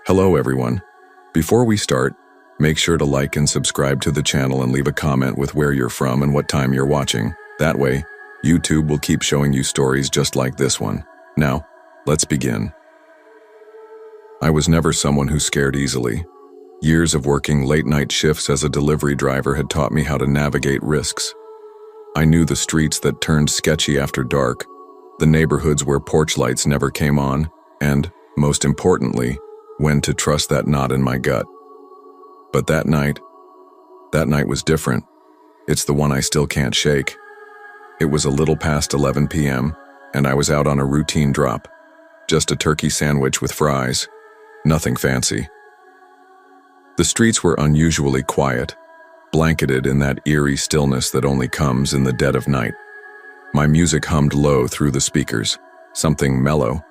Hello everyone. Before we start, make sure to like and subscribe to the channel and leave a comment with where you're from and what time you're watching. That way, YouTube will keep showing you stories just like this one. Now, let's begin. I was never someone who scared easily. Years of working late-night shifts as a delivery driver had taught me how to navigate risks. I knew the streets that turned sketchy after dark, the neighborhoods where porch lights never came on, and, most importantly, when to trust that knot in my gut. But that night was different. It's the one I still can't shake. It was a little past 11 p.m., and I was out on a routine drop. Just a turkey sandwich with fries. Nothing fancy. The streets were unusually quiet, blanketed in that eerie stillness that only comes in the dead of night. My music hummed low through the speakers, something mellow,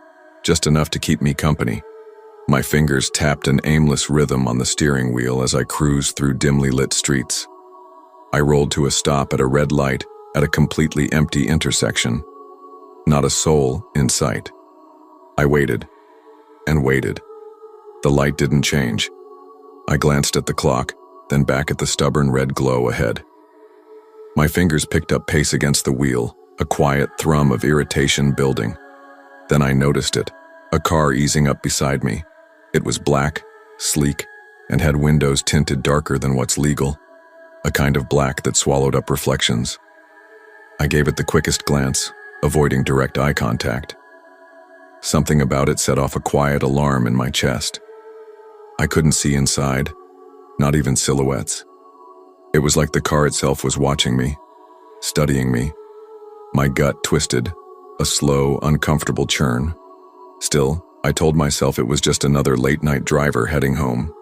just enough to keep me company. My fingers tapped an aimless rhythm on the steering wheel as I cruised through dimly lit streets. I rolled to a stop at a red light at a completely empty intersection. Not a soul in sight. I waited and waited. The light didn't change. I glanced at the clock, then back at the stubborn red glow ahead. My fingers picked up pace against the wheel, a quiet thrum of irritation building. Then I noticed it, a car easing up beside me. It was black, sleek, and had windows tinted darker than what's legal, a kind of black that swallowed up reflections. I gave it the quickest glance, avoiding direct eye contact. Something about it set off a quiet alarm in my chest. I couldn't see inside, not even silhouettes. It was like the car itself was watching me, studying me. My gut twisted, a slow, uncomfortable churn. Still, I told myself it was just another late-night driver heading home.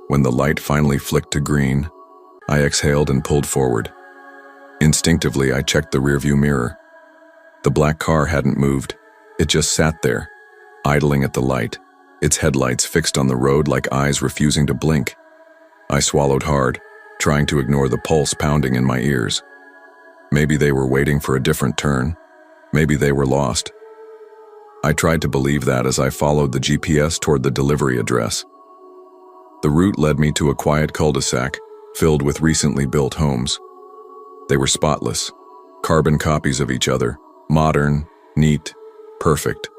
When the light finally flicked to green, I exhaled and pulled forward. Instinctively, I checked the rearview mirror. The black car hadn't moved. It just sat there, idling at the light, its headlights fixed on the road like eyes refusing to blink. I swallowed hard, trying to ignore the pulse pounding in my ears. Maybe they were waiting for a different turn. Maybe they were lost. I tried to believe that as I followed the GPS toward the delivery address. The route led me to a quiet cul-de-sac filled with recently built homes. They were spotless, carbon copies of each other, modern, neat, perfect.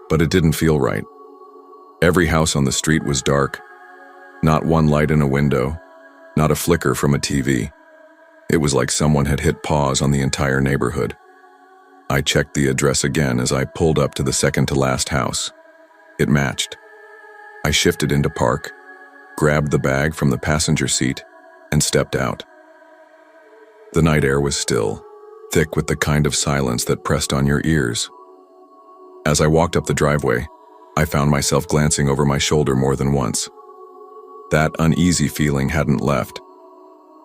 But it didn't feel right. Every house on the street was dark. Not one light in a window, not a flicker from a TV. It was like someone had hit pause on the entire neighborhood. I checked the address again as I pulled up to the second-to-last house. It matched. I shifted into park, grabbed the bag from the passenger seat, and stepped out. The night air was still, thick with the kind of silence that pressed on your ears. As I walked up the driveway, I found myself glancing over my shoulder more than once. That uneasy feeling hadn't left.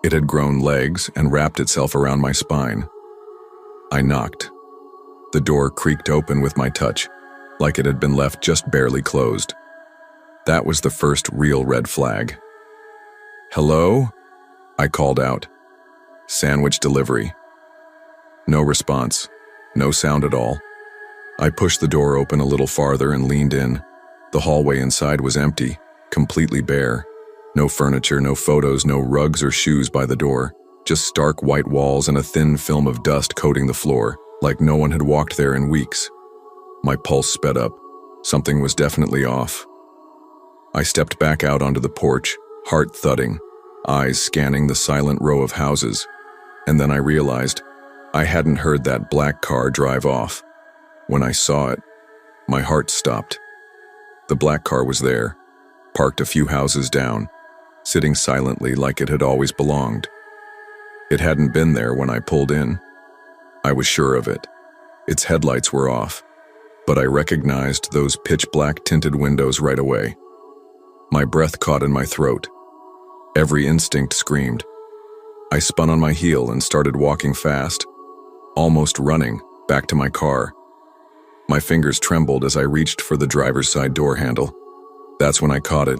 It had grown legs and wrapped itself around my spine. I knocked. The door creaked open with my touch, like it had been left just barely closed. That was the first real red flag. "Hello?" I called out. "Sandwich delivery." No response. No sound at all. I pushed the door open a little farther and leaned in. The hallway inside was empty, completely bare. No furniture, no photos, no rugs or shoes by the door. Just stark white walls and a thin film of dust coating the floor, like no one had walked there in weeks. My pulse sped up. Something was definitely off. I stepped back out onto the porch, heart thudding, eyes scanning the silent row of houses, and then I realized I hadn't heard that black car drive off. When I saw it, my heart stopped. The black car was there, parked a few houses down, sitting silently like it had always belonged. It hadn't been there when I pulled in. I was sure of it. Its headlights were off, but I recognized those pitch-black tinted windows right away. My breath caught in my throat. Every instinct screamed. I spun on my heel and started walking fast, almost running, back to my car. My fingers trembled as I reached for the driver's side door handle. That's when I caught it.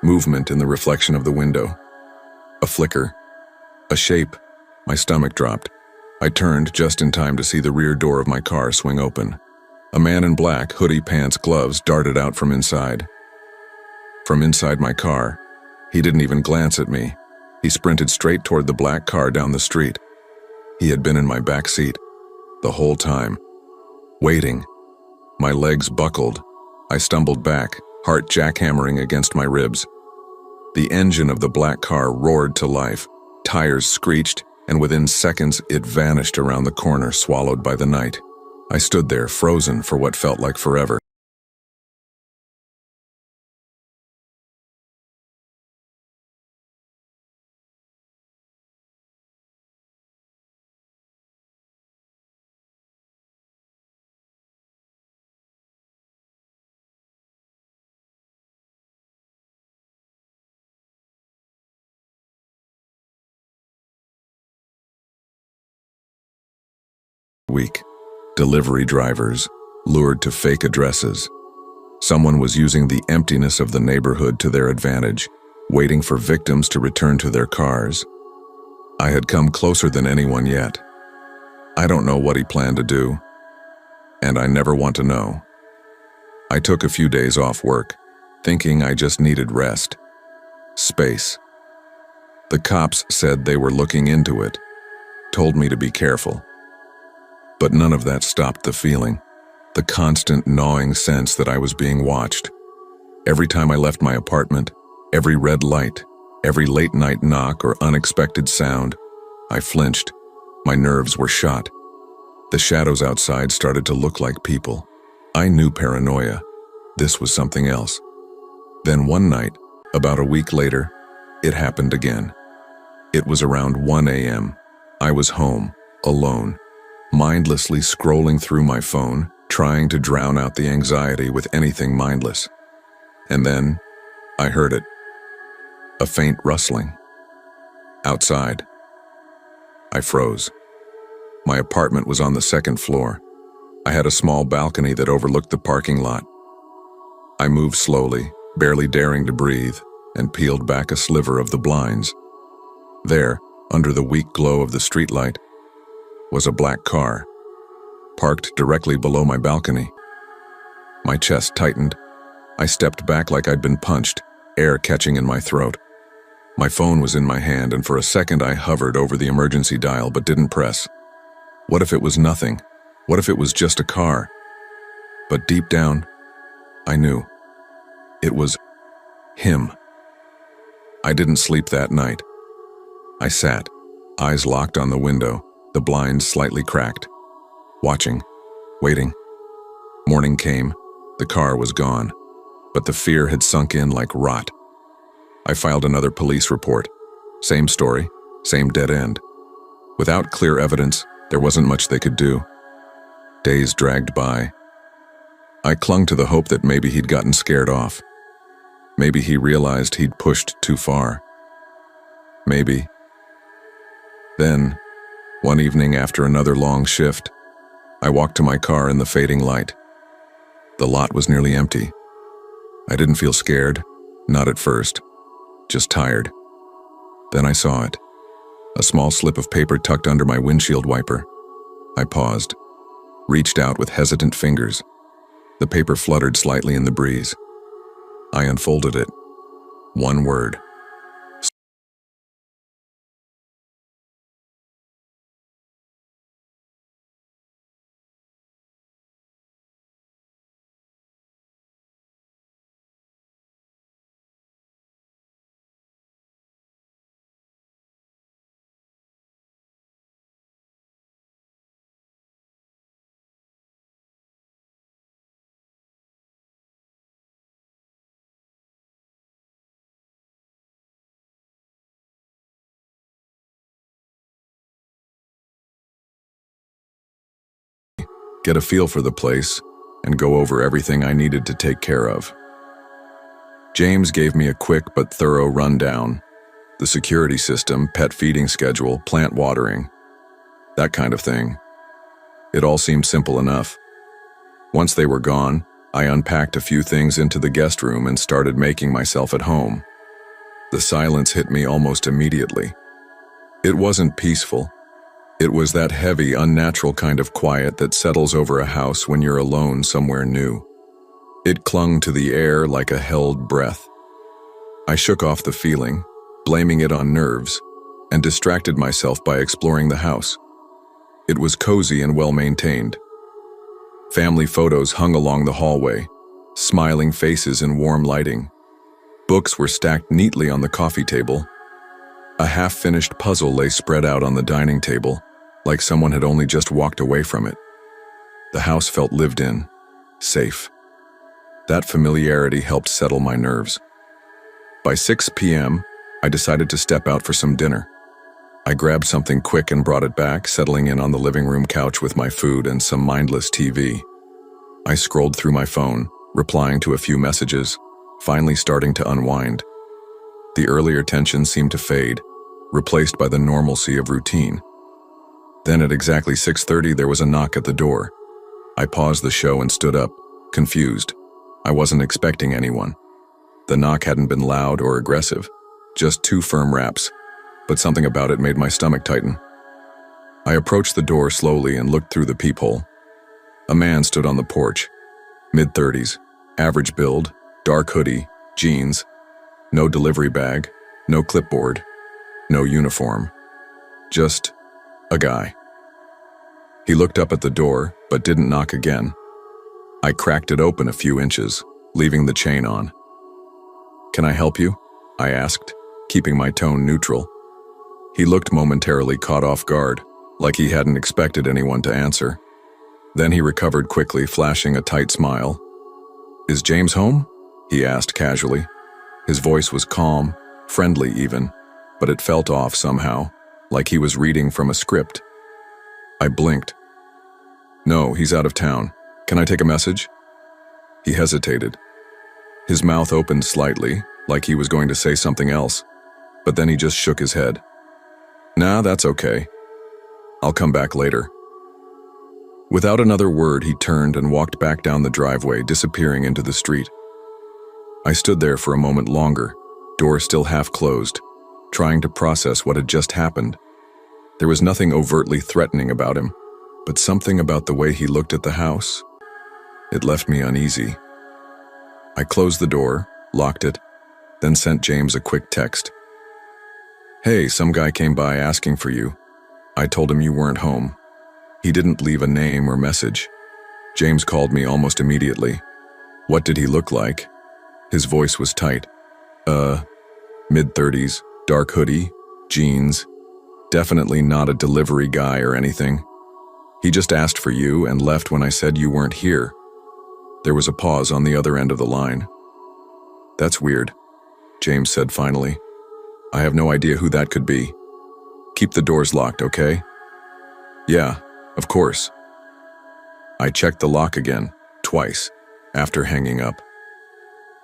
Movement in the reflection of the window. A flicker. A shape. My stomach dropped. I turned just in time to see the rear door of my car swing open. A man in black, hoodie, pants, gloves darted out from inside. From inside my car, he didn't even glance at me. He sprinted straight toward the black car down the street. He had been in my back seat the whole time, waiting. My legs buckled. I stumbled back, heart jackhammering against my ribs. The engine of the black car roared to life. Tires screeched, and within seconds it vanished around the corner, swallowed by the night. I stood there, frozen for what felt like forever. Week. Delivery drivers, lured to fake addresses. Someone was using the emptiness of the neighborhood to their advantage, waiting for victims to return to their cars. I had come closer than anyone yet. I don't know what he planned to do, and I never want to know. I took a few days off work, thinking I just needed rest. Space. The cops said they were looking into it, told me to be careful. But none of that stopped the feeling, the constant gnawing sense that I was being watched. Every time I left my apartment, every red light, every late-night knock or unexpected sound, I flinched. My nerves were shot. The shadows outside started to look like people. I knew paranoia. This was something else. Then one night, about a week later, it happened again. It was around 1 a.m. I was home, alone, mindlessly scrolling through my phone, trying to drown out the anxiety with anything mindless. And then, I heard it. A faint rustling. Outside. I froze. My apartment was on the second floor. I had a small balcony that overlooked the parking lot. I moved slowly, barely daring to breathe, and peeled back a sliver of the blinds. There, under the weak glow of the streetlight, was a black car, parked directly below my balcony. My chest tightened. I stepped back like I'd been punched, air catching in my throat. My phone was in my hand, and for a second I hovered over the emergency dial but didn't press. What if it was nothing? What if it was just a car? But deep down, I knew. It was him. I didn't sleep that night. I sat, eyes locked on the window, the blinds slightly cracked, watching, waiting. Morning came. The car was gone, but the fear had sunk in like rot. I filed another police report. Same story, same dead end. Without clear evidence, there wasn't much they could do. Days dragged by. I clung to the hope that maybe he'd gotten scared off. Maybe he realized he'd pushed too far. Maybe. Then, one evening after another long shift, I walked to my car in the fading light. The lot was nearly empty. I didn't feel scared, not at first, just tired. Then I saw it, a small slip of paper tucked under my windshield wiper. I paused, reached out with hesitant fingers. The paper fluttered slightly in the breeze. I unfolded it. One word. Get a feel for the place, and go over everything I needed to take care of. James gave me a quick but thorough rundown. The security system, pet feeding schedule, plant watering, that kind of thing. It all seemed simple enough. Once they were gone, I unpacked a few things into the guest room and started making myself at home. The silence hit me almost immediately. It wasn't peaceful. It was that heavy, unnatural kind of quiet that settles over a house when you're alone somewhere new. It clung to the air like a held breath. I shook off the feeling, blaming it on nerves, and distracted myself by exploring the house. It was cozy and well-maintained. Family photos hung along the hallway, smiling faces in warm lighting. Books were stacked neatly on the coffee table. A half-finished puzzle lay spread out on the dining table, like someone had only just walked away from it. The house felt lived in, safe. That familiarity helped settle my nerves. By 6 p.m., I decided to step out for some dinner. I grabbed something quick and brought it back, settling in on the living room couch with my food and some mindless TV. I scrolled through my phone, replying to a few messages, finally starting to unwind. The earlier tension seemed to fade, replaced by the normalcy of routine. Then at exactly 6:30, there was a knock at the door. I paused the show and stood up, confused. I wasn't expecting anyone. The knock hadn't been loud or aggressive, just 2 firm raps, but something about it made my stomach tighten. I approached the door slowly and looked through the peephole. A man stood on the porch, mid-30s, average build, dark hoodie, jeans, no delivery bag, no clipboard, no uniform. Just a guy. He looked up at the door, but didn't knock again. I cracked it open a few inches, leaving the chain on. "Can I help you?" I asked, keeping my tone neutral. He looked momentarily caught off guard, like he hadn't expected anyone to answer. Then he recovered quickly, flashing a tight smile. "Is James home?" he asked casually. His voice was calm, friendly even, but it felt off somehow, like he was reading from a script. I blinked. "No, he's out of town. Can I take a message?" He hesitated. His mouth opened slightly, like he was going to say something else, but then he just shook his head. "Nah, that's okay. I'll come back later." Without another word, he turned and walked back down the driveway, disappearing into the street. I stood there for a moment longer, door still half closed, trying to process what had just happened. There was nothing overtly threatening about him, but something about the way he looked at the house. It left me uneasy. I closed the door, locked it, then sent James a quick text. "Hey, some guy came by asking for you. I told him you weren't home." He didn't leave a name or message. James called me almost immediately. What did he look like? His voice was tight. Mid-30s, dark hoodie, jeans. Definitely not a delivery guy or anything. He just asked for you and left when I said you weren't here. There was a pause on the other end of the line. "That's weird," James said finally. "I have no idea who that could be. Keep the doors locked, okay?" "Yeah, of course." I checked the lock again, twice, after hanging up.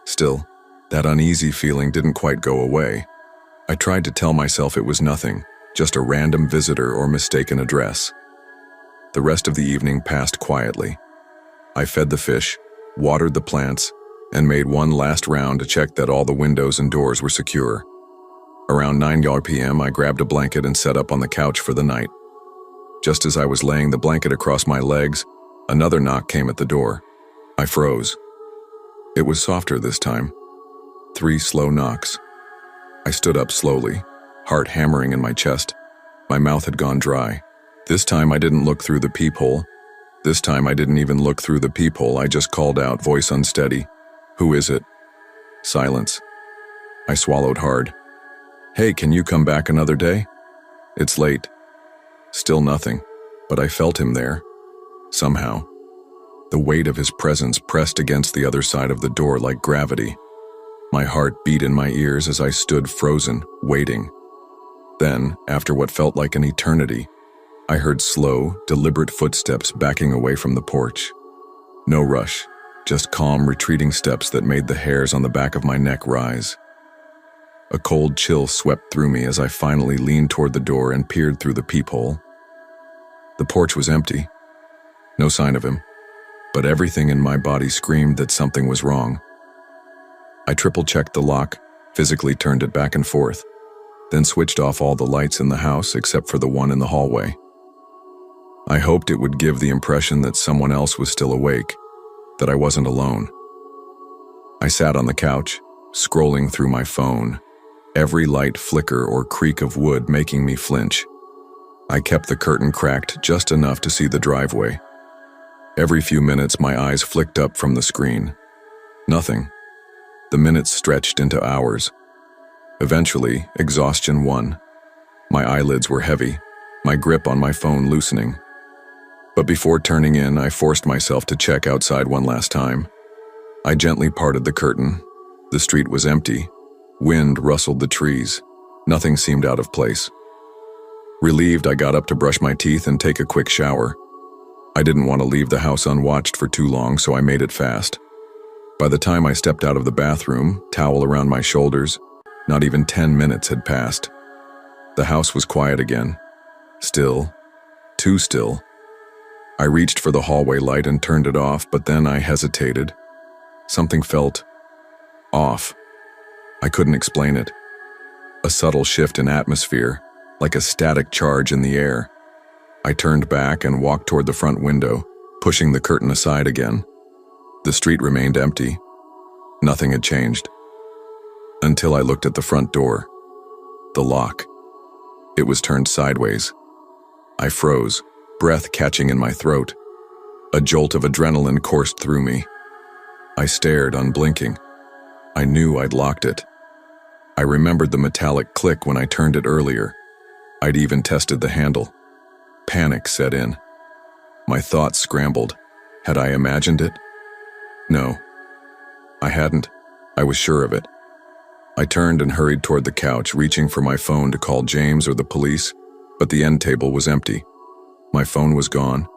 Still, that uneasy feeling didn't quite go away. I tried to tell myself it was nothing, just a random visitor or mistaken address. The rest of the evening passed quietly. I fed the fish, watered the plants, and made one last round to check that all the windows and doors were secure. Around 9 p.m., I grabbed a blanket and set up on the couch for the night. Just as I was laying the blanket across my legs, another knock came at the door. I froze. It was softer this time. 3 slow knocks. I stood up slowly, heart hammering in my chest. My mouth had gone dry. This time I didn't look through the peephole. This time I didn't even look through the peephole. I just called out, voice unsteady. "Who is it?" Silence. I swallowed hard. "Hey, can you come back another day? It's late." Still nothing, but I felt him there. Somehow. The weight of his presence pressed against the other side of the door like gravity. My heart beat in my ears as I stood frozen, waiting. Then, after what felt like an eternity, I heard slow, deliberate footsteps backing away from the porch. No rush, just calm, retreating steps that made the hairs on the back of my neck rise. A cold chill swept through me as I finally leaned toward the door and peered through the peephole. The porch was empty. No sign of him, but everything in my body screamed that something was wrong. I triple-checked the lock, physically turned it back and forth, then switched off all the lights in the house except for the one in the hallway. I hoped it would give the impression that someone else was still awake, that I wasn't alone. I sat on the couch, scrolling through my phone, every light flicker or creak of wood making me flinch. I kept the curtain cracked just enough to see the driveway. Every few minutes, my eyes flicked up from the screen. Nothing. The minutes stretched into hours. Eventually, exhaustion won. My eyelids were heavy, my grip on my phone loosening. But before turning in, I forced myself to check outside one last time. I gently parted the curtain. The street was empty. Wind rustled the trees. Nothing seemed out of place. Relieved, I got up to brush my teeth and take a quick shower. I didn't want to leave the house unwatched for too long, so I made it fast. By the time I stepped out of the bathroom, towel around my shoulders, not even 10 minutes had passed. The house was quiet again. Still. Too still. I reached for the hallway light and turned it off, but then I hesitated. Something felt off. I couldn't explain it. A subtle shift in atmosphere, like a static charge in the air. I turned back and walked toward the front window, pushing the curtain aside again. The street remained empty. Nothing had changed. Until I looked at the front door. The lock. It was turned sideways. I froze, breath catching in my throat. A jolt of adrenaline coursed through me. I stared, unblinking. I knew I'd locked it. I remembered the metallic click when I turned it earlier. I'd even tested the handle. Panic set in. My thoughts scrambled. Had I imagined it? No. I hadn't. I was sure of it. I turned and hurried toward the couch, reaching for my phone to call James or the police, but the end table was empty. My phone was gone.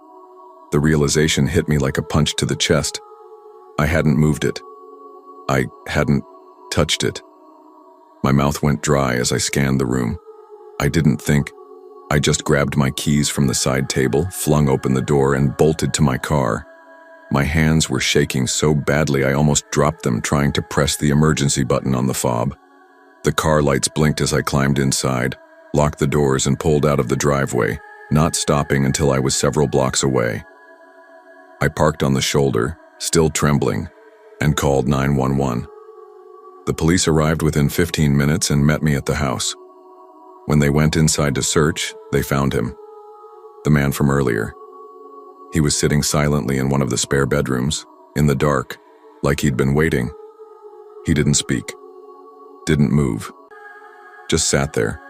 The realization hit me like a punch to the chest. I hadn't moved it. I hadn't touched it. My mouth went dry as I scanned the room. I didn't think. I just grabbed my keys from the side table, flung open the door, and bolted to my car. My hands were shaking so badly I almost dropped them trying to press the emergency button on the fob. The car lights blinked as I climbed inside, locked the doors, and pulled out of the driveway, not stopping until I was several blocks away. I parked on the shoulder, still trembling, and called 911. The police arrived within 15 minutes and met me at the house. When they went inside to search, they found him. The man from earlier. He was sitting silently in one of the spare bedrooms, in the dark, like he'd been waiting. He didn't speak, didn't move, just sat there.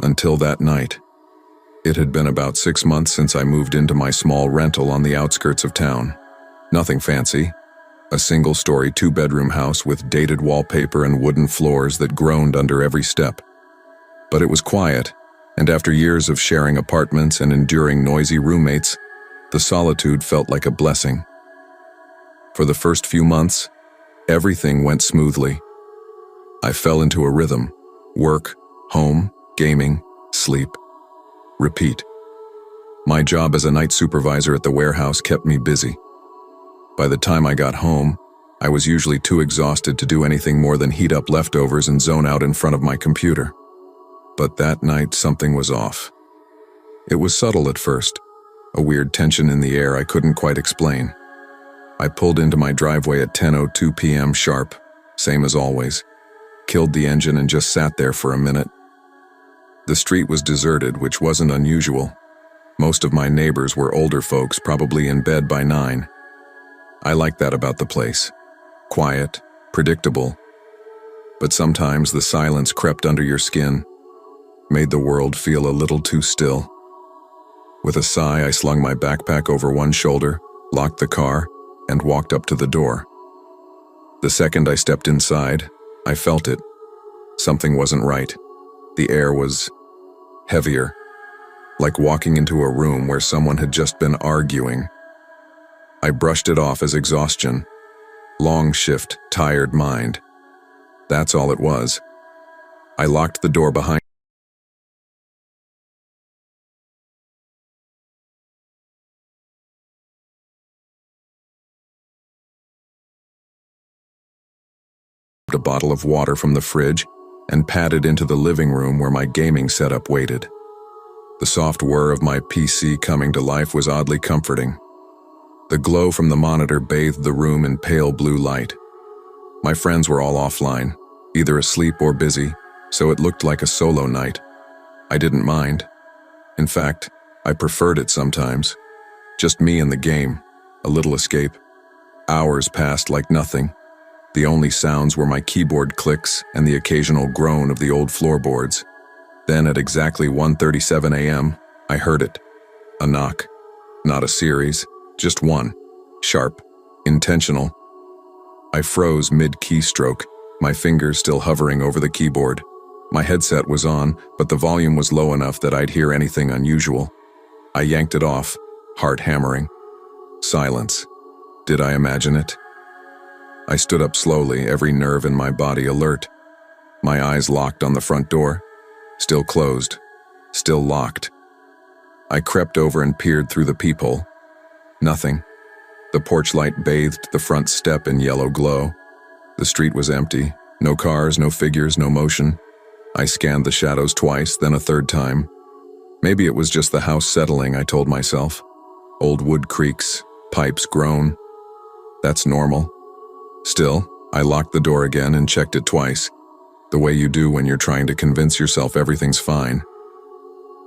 Until that night. It had been about 6 months since I moved into my small rental on the outskirts of town. Nothing fancy. A single-story, two-bedroom house with dated wallpaper and wooden floors that groaned under every step. But it was quiet, and after years of sharing apartments and enduring noisy roommates, the solitude felt like a blessing. For the first few months, everything went smoothly. I fell into a rhythm: work, home, gaming, sleep, repeat. My job as a night supervisor at the warehouse kept me busy. By the time I got home, I was usually too exhausted to do anything more than heat up leftovers and zone out in front of my computer. But that night, something was off. It was subtle at first, a weird tension in the air I couldn't quite explain. I pulled into my driveway at 10:02 p.m. sharp, same as always, killed the engine and just sat there for a minute. The street was deserted, which wasn't unusual. Most of my neighbors were older folks, probably in bed by 9. I liked that about the place. Quiet, predictable. But sometimes the silence crept under your skin, made the world feel a little too still. With a sigh, I slung my backpack over one shoulder, locked the car, and walked up to the door. The second I stepped inside, I felt it. Something wasn't right. The air was heavier, like walking into a room where someone had just been arguing. I brushed it off as exhaustion. Long shift, tired mind. That's all it was. I locked the door behind a bottle of water from the fridge and padded into the living room where my gaming setup waited. The soft whir of my PC coming to life was oddly comforting. The glow from the monitor bathed the room in pale blue light. My friends were all offline, either asleep or busy, so it looked like a solo night. I didn't mind. In fact, I preferred it sometimes. Just me and the game, a little escape. Hours passed like nothing. The only sounds were my keyboard clicks and the occasional groan of the old floorboards. Then at exactly 1:37 a.m., I heard it. A knock. Not a series, just one. Sharp. Intentional. I froze mid-keystroke, my fingers still hovering over the keyboard. My headset was on, but the volume was low enough that I'd hear anything unusual. I yanked it off, heart hammering. Silence. Did I imagine it? I stood up slowly, every nerve in my body alert. My eyes locked on the front door. Still closed. Still locked. I crept over and peered through the peephole. Nothing. The porch light bathed the front step in yellow glow. The street was empty. No cars, no figures, no motion. I scanned the shadows twice, then a third time. Maybe it was just the house settling, I told myself. Old wood creaks, pipes groan. That's normal. Still, I locked the door again and checked it twice, the way you do when you're trying to convince yourself everything's fine.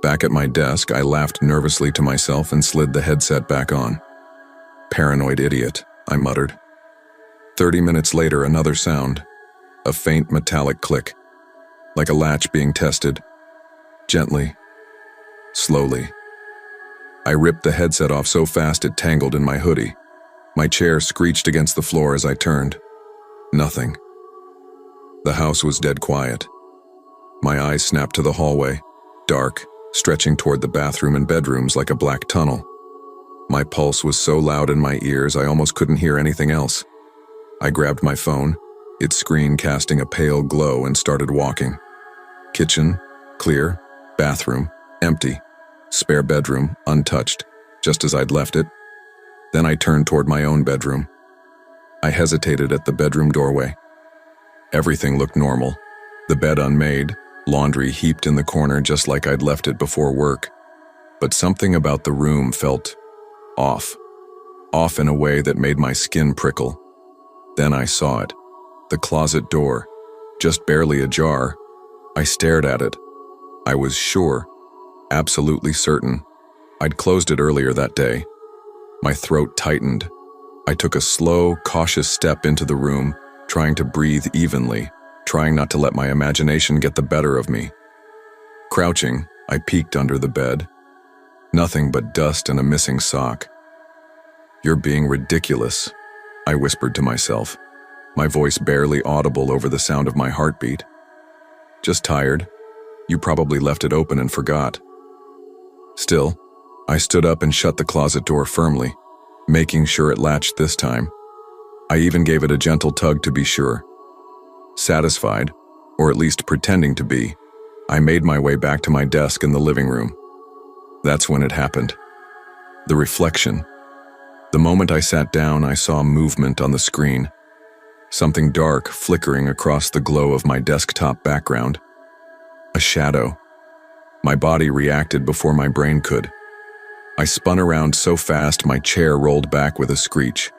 Back at my desk, I laughed nervously to myself and slid the headset back on. Paranoid idiot, I muttered. 30 minutes later, another sound. A faint metallic click, like a latch being tested. Gently. Slowly. I ripped the headset off so fast it tangled in my hoodie. My chair screeched against the floor as I turned. Nothing. The house was dead quiet. My eyes snapped to the hallway, dark, stretching toward the bathroom and bedrooms like a black tunnel. My pulse was so loud in my ears I almost couldn't hear anything else. I grabbed my phone, its screen casting a pale glow, and started walking. Kitchen, clear. Bathroom, empty. Spare bedroom, untouched, just as I'd left it. Then I turned toward my own bedroom. I hesitated at the bedroom doorway. Everything looked normal. The bed unmade, laundry heaped in the corner just like I'd left it before work. But something about the room felt off. Off in a way that made my skin prickle. Then I saw it. The closet door, just barely ajar. I stared at it. I was sure, absolutely certain, I'd closed it earlier that day. My throat tightened. I took a slow, cautious step into the room, trying to breathe evenly, trying not to let my imagination get the better of me. Crouching, I peeked under the bed. Nothing but dust and a missing sock. "You're being ridiculous," I whispered to myself, my voice barely audible over the sound of my heartbeat. "Just tired. You probably left it open and forgot." Still, I stood up and shut the closet door firmly, making sure it latched this time. I even gave it a gentle tug to be sure. Satisfied, or at least pretending to be, I made my way back to my desk in the living room. That's when it happened. The reflection. The moment I sat down, I saw movement on the screen. Something dark flickering across the glow of my desktop background. A shadow. My body reacted before my brain could. I spun around so fast my chair rolled back with a screech.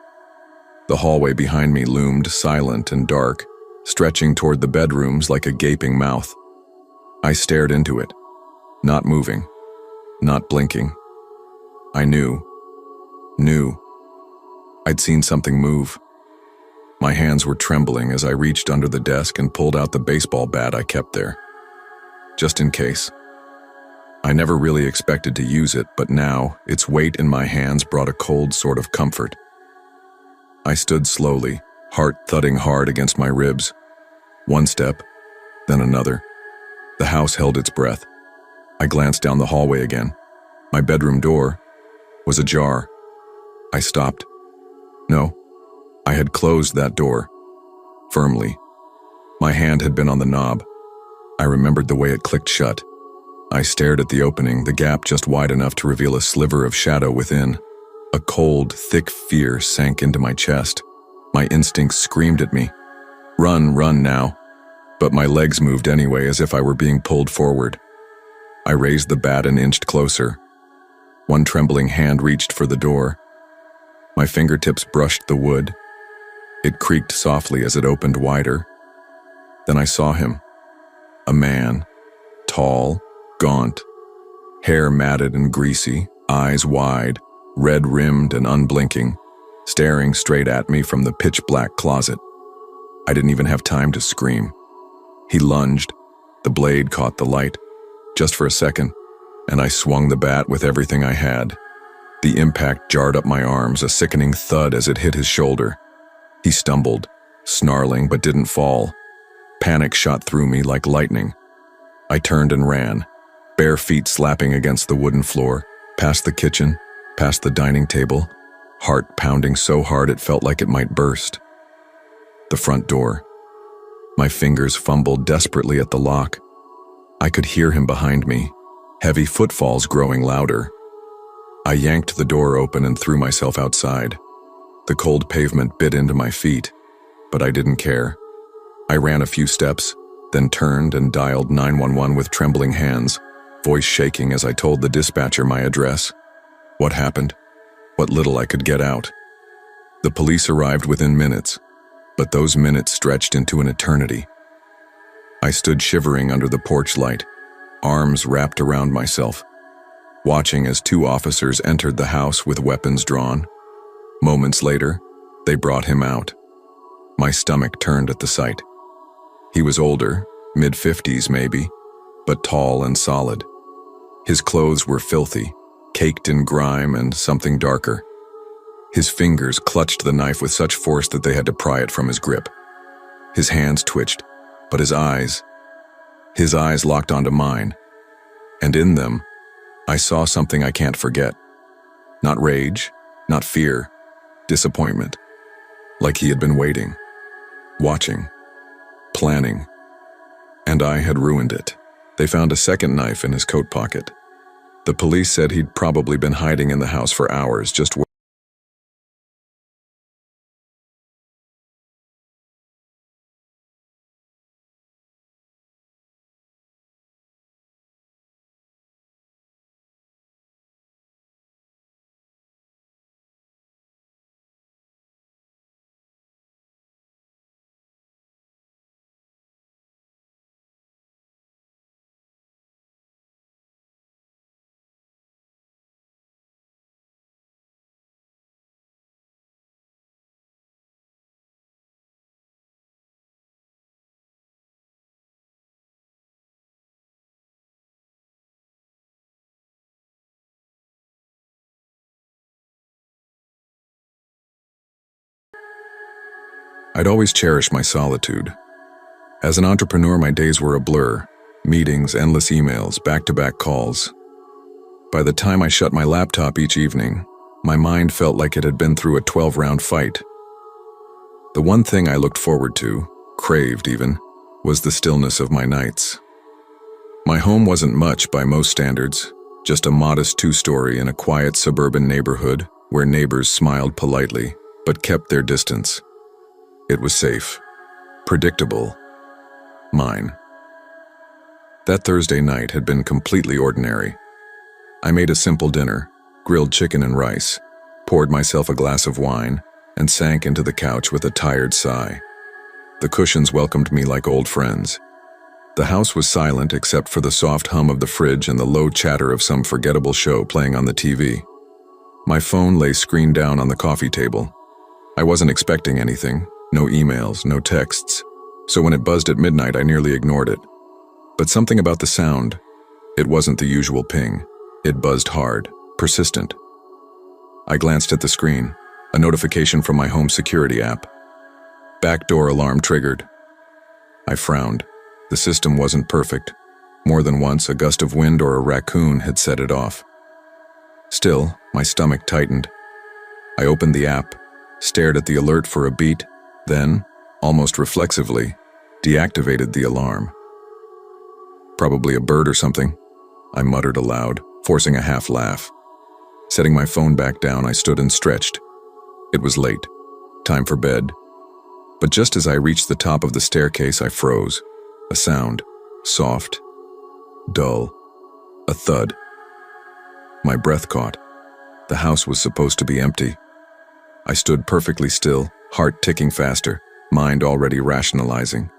The hallway behind me loomed silent and dark, stretching toward the bedrooms like a gaping mouth. I stared into it, not moving, not blinking. I knew. I'd seen something move. My hands were trembling as I reached under the desk and pulled out the baseball bat I kept there. Just in case. I never really expected to use it, but now, its weight in my hands brought a cold sort of comfort. I stood slowly, heart thudding hard against my ribs. One step, then another. The house held its breath. I glanced down the hallway again. My bedroom door was ajar. I stopped. No, I had closed that door. Firmly. My hand had been on the knob. I remembered the way it clicked shut. I stared at the opening, the gap just wide enough to reveal a sliver of shadow within. A cold, thick fear sank into my chest. My instincts screamed at me. Run now. But my legs moved anyway, as if I were being pulled forward. I raised the bat and inched closer. One trembling hand reached for the door. My fingertips brushed the wood. It creaked softly as it opened wider. Then I saw him. A man. Tall, gaunt. Hair matted and greasy, eyes wide, red-rimmed and unblinking, staring straight at me from the pitch-black closet. I didn't even have time to scream. He lunged. The blade caught the light, just for a second, and I swung the bat with everything I had. The impact jarred up my arms, a sickening thud as it hit his shoulder. He stumbled, snarling but didn't fall. Panic shot through me like lightning. I turned and ran, bare feet slapping against the wooden floor, past the kitchen, past the dining table, heart pounding so hard it felt like it might burst. The front door. My fingers fumbled desperately at the lock. I could hear him behind me, heavy footfalls growing louder. I yanked the door open and threw myself outside. The cold pavement bit into my feet, but I didn't care. I ran a few steps, then turned and dialed 911 with trembling hands, voice shaking as I told the dispatcher my address. What happened? What little I could get out. The police arrived within minutes, but those minutes stretched into an eternity. I stood shivering under the porch light, arms wrapped around myself, watching as two officers entered the house with weapons drawn. Moments later, they brought him out. My stomach turned at the sight. He was older, mid-50s maybe, but tall and solid. His clothes were filthy, caked in grime and something darker. His fingers clutched the knife with such force that they had to pry it from his grip. His hands twitched, but his eyes locked onto mine, and in them, I saw something I can't forget. Not rage, not fear, disappointment. Like he had been waiting, watching, planning, and I had ruined it. They found a second knife in his coat pocket. The police said he'd probably been hiding in the house for hours, just I'd always cherished my solitude. As an entrepreneur, my days were a blur. Meetings, endless emails, back-to-back calls. By the time I shut my laptop each evening, my mind felt like it had been through a 12-round fight. The one thing I looked forward to, craved even, was the stillness of my nights. My home wasn't much by most standards, just a modest two-story in a quiet suburban neighborhood where neighbors smiled politely but kept their distance. It was safe, predictable, mine. That Thursday night had been completely ordinary. I made a simple dinner, grilled chicken and rice, poured myself a glass of wine, and sank into the couch with a tired sigh. The cushions welcomed me like old friends. The house was silent except for the soft hum of the fridge and the low chatter of some forgettable show playing on the TV. My phone lay screen down on the coffee table. I wasn't expecting anything, no emails, no texts, so when it buzzed at midnight I nearly ignored it. But something about the sound, it wasn't the usual ping. It buzzed hard, persistent. I glanced at the screen, a notification from my home security app. Backdoor alarm triggered. I frowned. The system wasn't perfect. More than once, a gust of wind or a raccoon had set it off. Still, my stomach tightened. I opened the app, stared at the alert for a beat, then, almost reflexively, deactivated the alarm. Probably a bird or something, I muttered aloud, forcing a half laugh. Setting my phone back down, I stood and stretched. It was late. Time for bed. But just as I reached the top of the staircase, I froze. A sound. Soft. Dull. A thud. My breath caught. The house was supposed to be empty. I stood perfectly still, heart ticking faster, mind already rationalizing.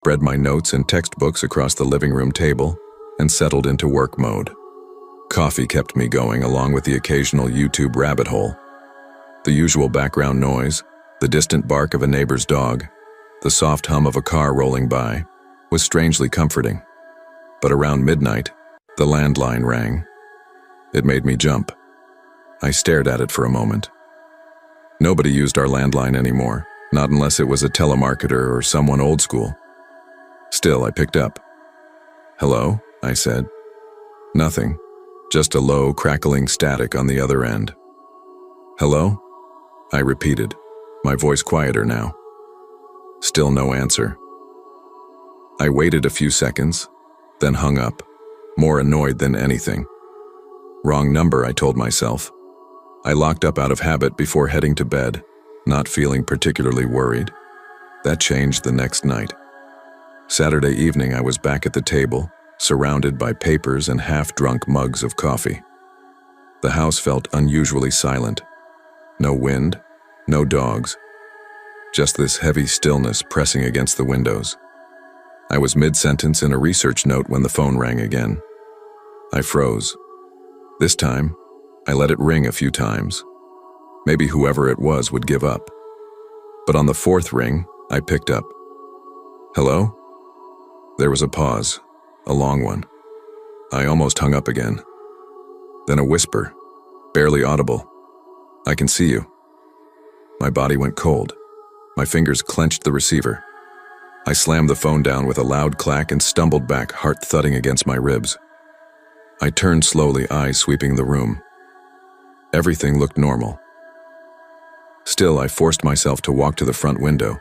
spread my notes and textbooks across the living room table, and settled into work mode. Coffee kept me going along with the occasional YouTube rabbit hole. The usual background noise, the distant bark of a neighbor's dog, the soft hum of a car rolling by, was strangely comforting. But around midnight, the landline rang. It made me jump. I stared at it for a moment. Nobody used our landline anymore, not unless it was a telemarketer or someone old school. Still, I picked up. "Hello?" I said. Nothing, just a low, crackling static on the other end. "Hello?" I repeated, my voice quieter now. Still no answer. I waited a few seconds, then hung up, more annoyed than anything. Wrong number, I told myself. I locked up out of habit before heading to bed, not feeling particularly worried. That changed the next night. Saturday evening, I was back at the table, surrounded by papers and half-drunk mugs of coffee. The house felt unusually silent. No wind, no dogs, just this heavy stillness pressing against the windows. I was mid-sentence in a research note when the phone rang again. I froze. This time, I let it ring a few times. Maybe whoever it was would give up. But on the fourth ring, I picked up. "Hello?" There was a pause, a long one. I almost hung up again. Then a whisper, barely audible. "I can see you." My body went cold. My fingers clenched the receiver. I slammed the phone down with a loud clack and stumbled back, heart thudding against my ribs. I turned slowly, eyes sweeping the room. Everything looked normal. Still, I forced myself to walk to the front window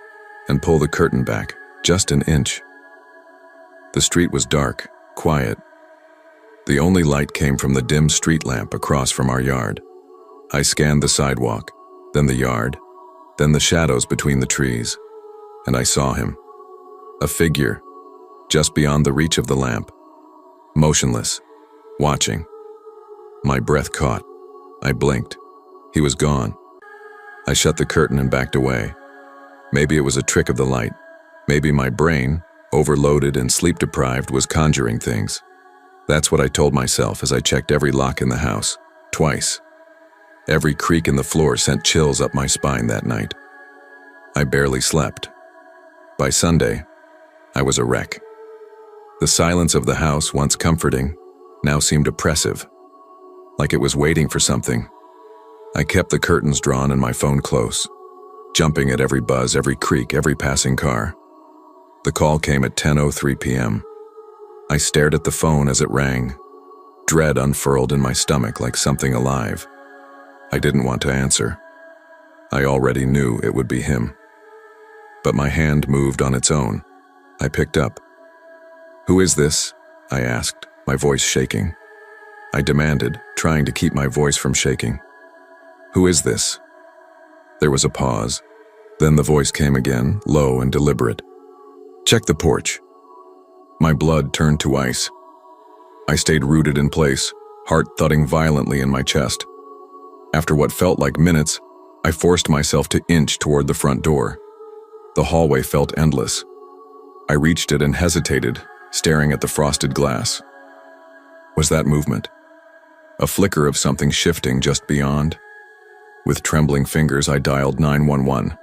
and pull the curtain back, just an inch. The street was dark, quiet. The only light came from the dim street lamp across from our yard. I scanned the sidewalk, then the yard, then the shadows between the trees, and I saw him. A figure, just beyond the reach of the lamp, motionless, watching. My breath caught. I blinked. He was gone. I shut the curtain and backed away. Maybe it was a trick of the light. Maybe my brain, overloaded and sleep-deprived, was conjuring things. That's what I told myself as I checked every lock in the house, twice. Every creak in the floor sent chills up my spine that night. I barely slept. By Sunday, I was a wreck. The silence of the house, once comforting, now seemed oppressive, like it was waiting for something. I kept the curtains drawn and my phone close, jumping at every buzz, every creak, every passing car. The call came at 10:03 p.m. I stared at the phone as it rang. Dread unfurled in my stomach like something alive. I didn't want to answer. I already knew it would be him. But my hand moved on its own. I picked up. "Who is this?" I asked, my voice shaking. I demanded, trying to keep my voice from shaking. "Who is this?" There was a pause. Then the voice came again, low and deliberate. "Check the porch." My blood turned to ice. I stayed rooted in place, heart thudding violently in my chest. After what felt like minutes, I forced myself to inch toward the front door. The hallway felt endless. I reached it and hesitated, staring at the frosted glass. Was that movement? A flicker of something shifting just beyond? With trembling fingers, I dialed 911.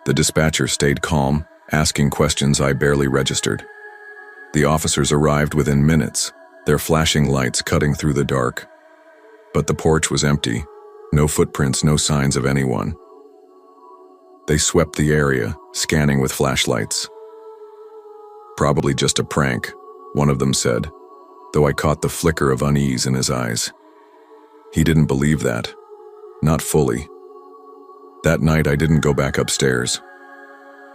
The dispatcher stayed calm, asking questions I barely registered. The officers arrived within minutes, their flashing lights cutting through the dark. But the porch was empty. No footprints, no signs of anyone. They swept the area, scanning with flashlights. "Probably just a prank," one of them said, though I caught the flicker of unease in his eyes. He didn't believe that. Not fully. That night, I didn't go back upstairs.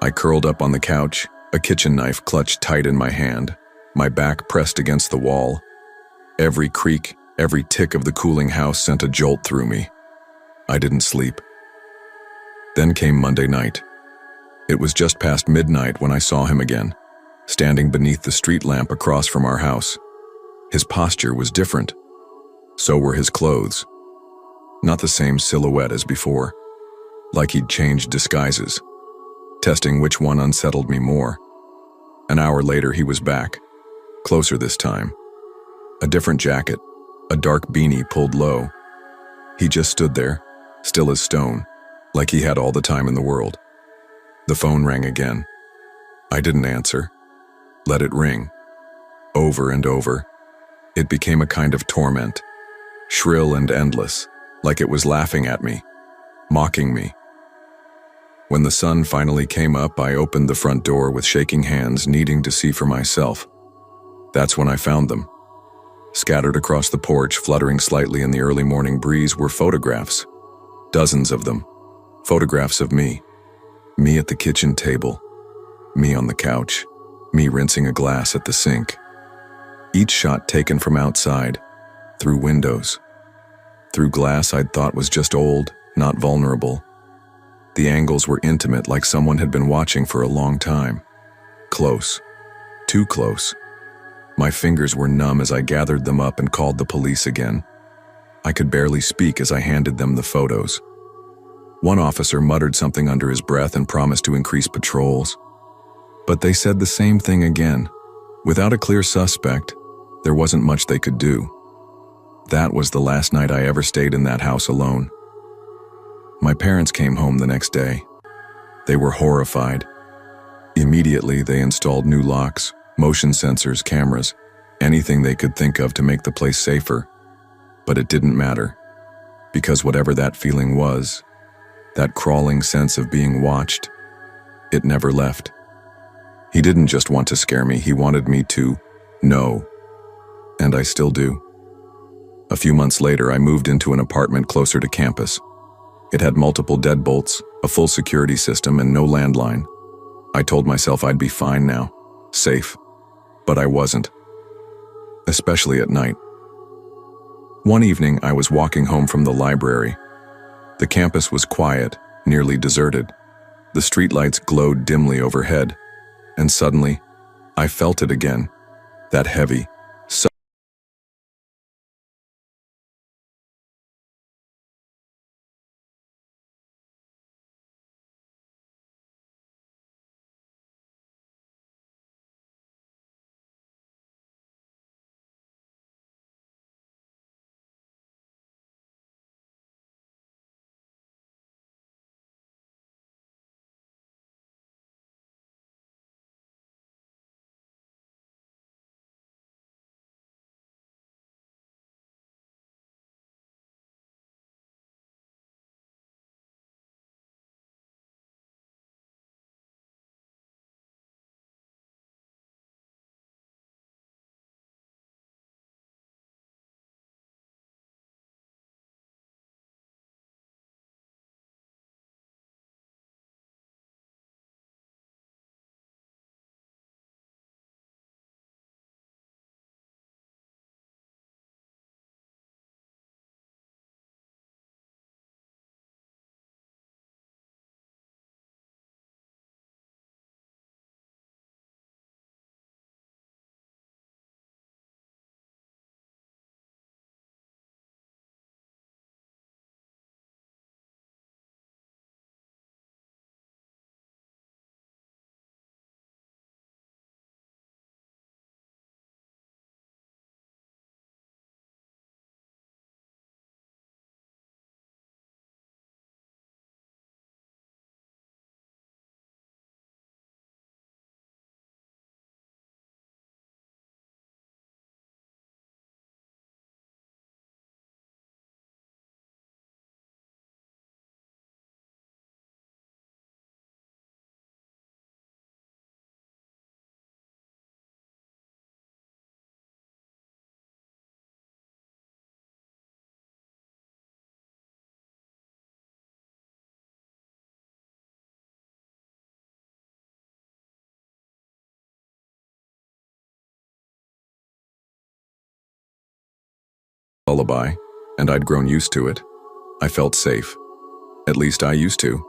I curled up on the couch, a kitchen knife clutched tight in my hand, my back pressed against the wall. Every creak, every tick of the cooling house sent a jolt through me. I didn't sleep. Then came Monday night. It was just past midnight when I saw him again, standing beneath the street lamp across from our house. His posture was different. So were his clothes. Not the same silhouette as before, like he'd changed disguises, testing which one unsettled me more. An hour later, he was back, closer this time. A different jacket, a dark beanie pulled low. He just stood there, still as stone, like he had all the time in the world. The phone rang again. I didn't answer. Let it ring. Over and over. It became a kind of torment, shrill and endless, like it was laughing at me, mocking me. When the sun finally came up, I opened the front door with shaking hands, needing to see for myself. That's when I found them. Scattered across the porch, fluttering slightly in the early morning breeze, were photographs. Dozens of them. Photographs of me. Me at the kitchen table. Me on the couch. Me rinsing a glass at the sink. Each shot taken from outside, through windows. Through glass I'd thought was just old, not vulnerable. The angles were intimate, like someone had been watching for a long time. Close. Too close. My fingers were numb as I gathered them up and called the police again. I could barely speak as I handed them the photos. One officer muttered something under his breath and promised to increase patrols. But they said the same thing again. Without a clear suspect, there wasn't much they could do. That was the last night I ever stayed in that house alone. My parents came home the next day. They were horrified. Immediately, they installed new locks, motion sensors, cameras, anything they could think of to make the place safer. But it didn't matter, because whatever that feeling was, that crawling sense of being watched, it never left. He didn't just want to scare me, he wanted me to know. And I still do. A few months later, I moved into an apartment closer to campus. It had multiple deadbolts, a full security system, and no landline. I told myself I'd be fine now, safe. But I wasn't. Especially at night. One evening, I was walking home from the library. The campus was quiet, nearly deserted. The streetlights glowed dimly overhead. And suddenly, I felt it again. That heavy, lullaby, and I'd grown used to it. I felt safe. At least I used to.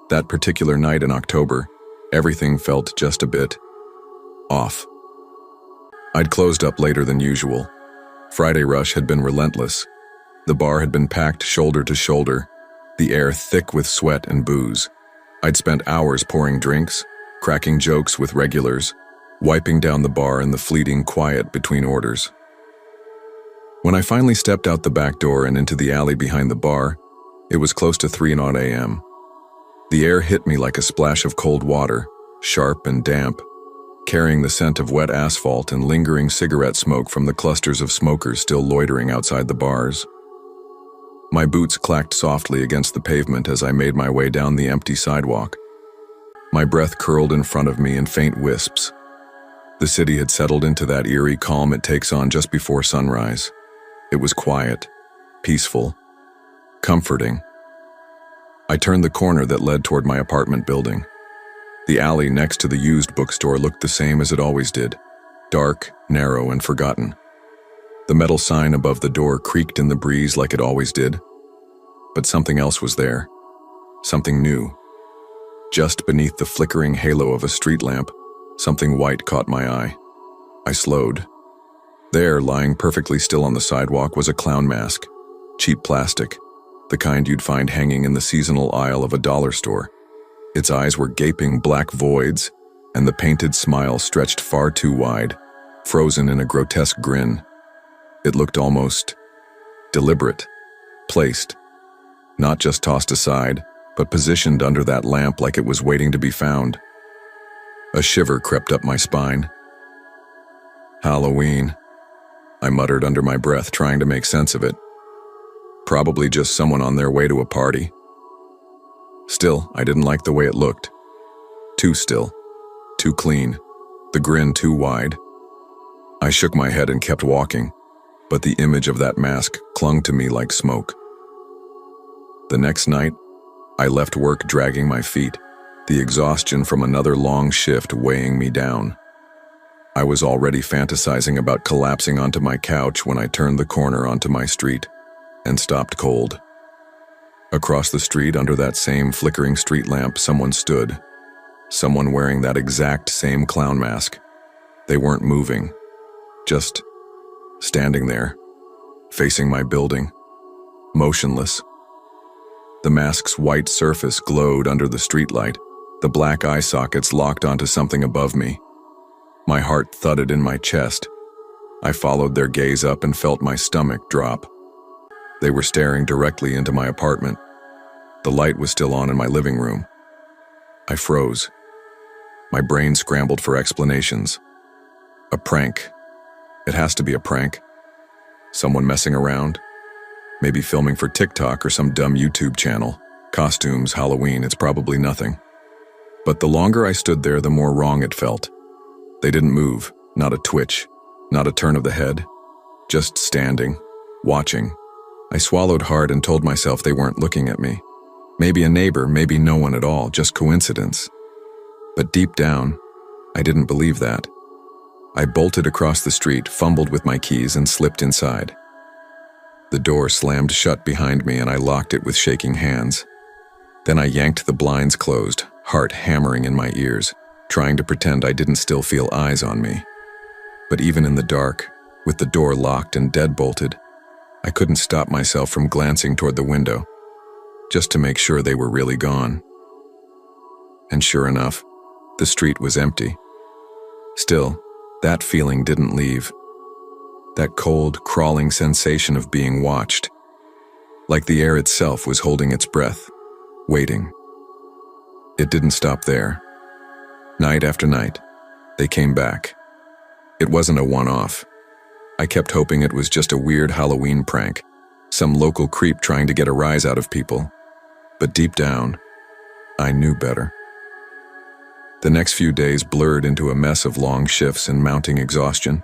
That particular night in October, everything felt just a bit off. I'd closed up later than usual. Friday rush had been relentless. The bar had been packed shoulder to shoulder, the air thick with sweat and booze. I'd spent hours pouring drinks, cracking jokes with regulars, wiping down the bar in the fleeting quiet between orders. When I finally stepped out the back door and into the alley behind the bar, it was close to 3:00 a.m. The air hit me like a splash of cold water, sharp and damp, carrying the scent of wet asphalt and lingering cigarette smoke from the clusters of smokers still loitering outside the bars. My boots clacked softly against the pavement as I made my way down the empty sidewalk. My breath curled in front of me in faint wisps. The city had settled into that eerie calm it takes on just before sunrise. It was quiet, peaceful, comforting. I turned the corner that led toward my apartment building. The alley next to the used bookstore looked the same as it always did, dark, narrow, and forgotten. The metal sign above the door creaked in the breeze like it always did. But something else was there, something new. Just beneath the flickering halo of a street lamp, something white caught my eye. I slowed. There, lying perfectly still on the sidewalk, was a clown mask, cheap plastic, the kind you'd find hanging in the seasonal aisle of a dollar store. Its eyes were gaping black voids, and the painted smile stretched far too wide, frozen in a grotesque grin. It looked almost deliberate, placed, not just tossed aside, but positioned under that lamp like it was waiting to be found. A shiver crept up my spine. Halloween, I muttered under my breath, trying to make sense of it. Probably just someone on their way to a party. Still, I didn't like the way it looked. Too still, too clean, the grin too wide. I shook my head and kept walking, but the image of that mask clung to me like smoke. The next night, I left work dragging my feet, the exhaustion from another long shift weighing me down. I was already fantasizing about collapsing onto my couch when I turned the corner onto my street and stopped cold. Across the street, under that same flickering street lamp, someone stood. Someone wearing that exact same clown mask. They weren't moving, just standing there, facing my building, motionless. The mask's white surface glowed under the streetlight, the black eye sockets locked onto something above me. My heart thudded in my chest. I followed their gaze up and felt my stomach drop. They were staring directly into my apartment. The light was still on in my living room. I froze. My brain scrambled for explanations. A prank. It has to be a prank. Someone messing around. Maybe filming for TikTok or some dumb YouTube channel. Costumes, Halloween, it's probably nothing. But the longer I stood there, the more wrong it felt. They didn't move, not a twitch, not a turn of the head. Just standing, watching. I swallowed hard and told myself they weren't looking at me. Maybe a neighbor, maybe no one at all, just coincidence. But deep down, I didn't believe that. I bolted across the street, fumbled with my keys, and slipped inside. The door slammed shut behind me and I locked it with shaking hands. Then I yanked the blinds closed, heart hammering in my ears, trying to pretend I didn't still feel eyes on me. But even in the dark, with the door locked and deadbolted, I couldn't stop myself from glancing toward the window, just to make sure they were really gone. And sure enough, the street was empty. Still, that feeling didn't leave. That cold, crawling sensation of being watched, like the air itself was holding its breath, waiting. It didn't stop there. Night after night, they came back. It wasn't a one-off. I kept hoping it was just a weird Halloween prank, some local creep trying to get a rise out of people. But deep down, I knew better. The next few days blurred into a mess of long shifts and mounting exhaustion.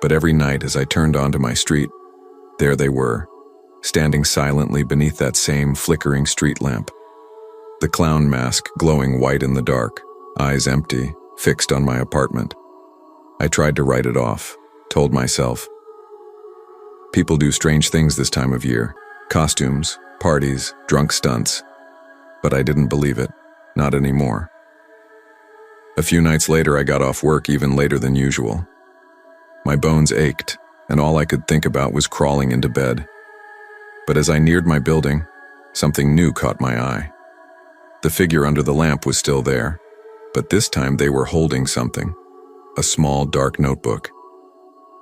But every night as I turned onto my street, there they were, standing silently beneath that same flickering street lamp. The clown mask glowing white in the dark, eyes empty, fixed on my apartment. I tried to write it off, told myself, people do strange things this time of year, costumes, parties, drunk stunts. But I didn't believe it, not anymore. A few nights later, I got off work even later than usual. My bones ached, and all I could think about was crawling into bed. But as I neared my building, something new caught my eye. The figure under the lamp was still there, but this time they were holding something. a small, dark notebook.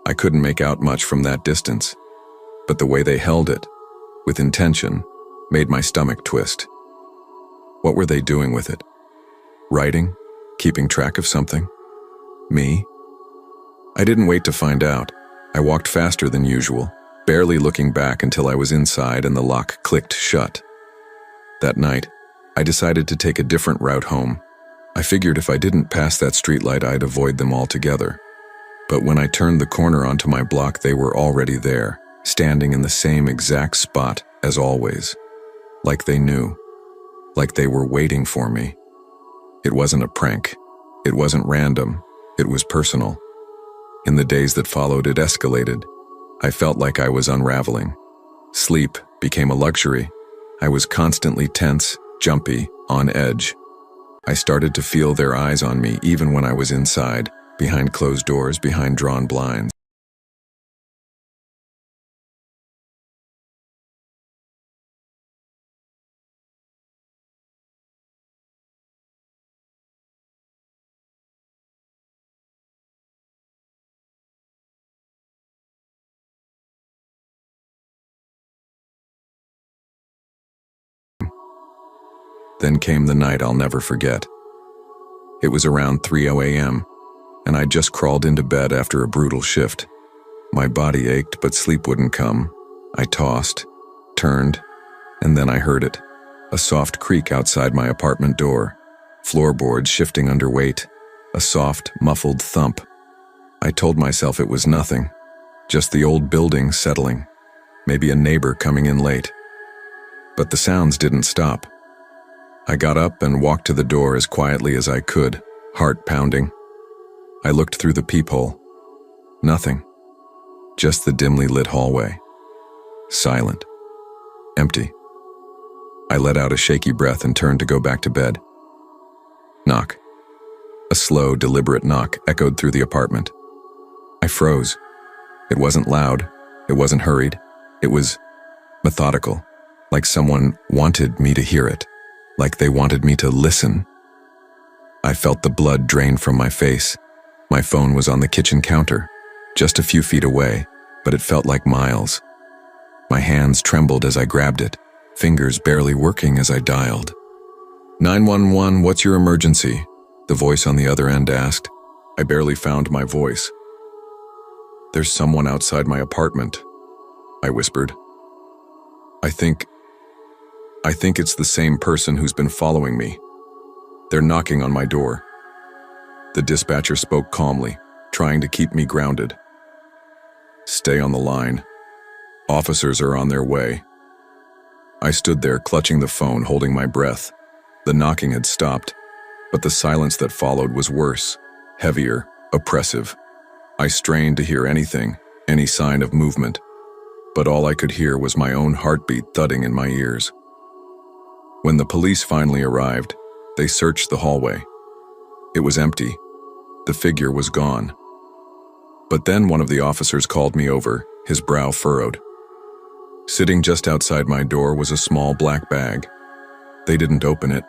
I couldn't make out much from that distance, but the way they held it, with intention, made my stomach twist. What were they doing with it? Writing? Keeping track of something? Me? I didn't wait to find out. I walked faster than usual, barely looking back until I was inside and the lock clicked shut. That night, I decided to take a different route home. I figured if I didn't pass that streetlight, I'd avoid them altogether. But when I turned the corner onto my block, they were already there, standing in the same exact spot as always. Like they knew. Like they were waiting for me. It wasn't a prank. It wasn't random. It was personal. In the days that followed, it escalated. I felt like I was unraveling. Sleep became a luxury. I was constantly tense, jumpy, on edge. I started to feel their eyes on me even when I was inside, behind closed doors, behind drawn blinds. Then came the night I'll never forget. It was around 3:00 a.m., and I'd just crawled into bed after a brutal shift. My body ached, but sleep wouldn't come. I tossed, turned, and then I heard it. A soft creak outside my apartment door. Floorboards shifting under weight. A soft, muffled thump. I told myself it was nothing. Just the old building settling. Maybe a neighbor coming in late. But the sounds didn't stop. I got up and walked to the door as quietly as I could, heart pounding. I looked through the peephole. Nothing. Just the dimly lit hallway. Silent. Empty. I let out a shaky breath and turned to go back to bed. Knock. A slow, deliberate knock echoed through the apartment. I froze. It wasn't loud. It wasn't hurried. It was methodical, like someone wanted me to hear it. Like they wanted me to listen. I felt the blood drain from my face. My phone was on the kitchen counter, just a few feet away, but it felt like miles. My hands trembled as I grabbed it, fingers barely working as I dialed. 911, what's your emergency? The voice on the other end asked. I barely found my voice. There's someone outside my apartment, I whispered. I think it's the same person who's been following me. They're knocking on my door. The dispatcher spoke calmly, trying to keep me grounded. Stay on the line. Officers are on their way. I stood there, clutching the phone, holding my breath. The knocking had stopped, but the silence that followed was worse, heavier, oppressive. I strained to hear anything, any sign of movement, but all I could hear was my own heartbeat thudding in my ears. When the police finally arrived, they searched the hallway. It was empty. The figure was gone. But then one of the officers called me over, his brow furrowed. Sitting just outside my door was a small black bag. They didn't open it.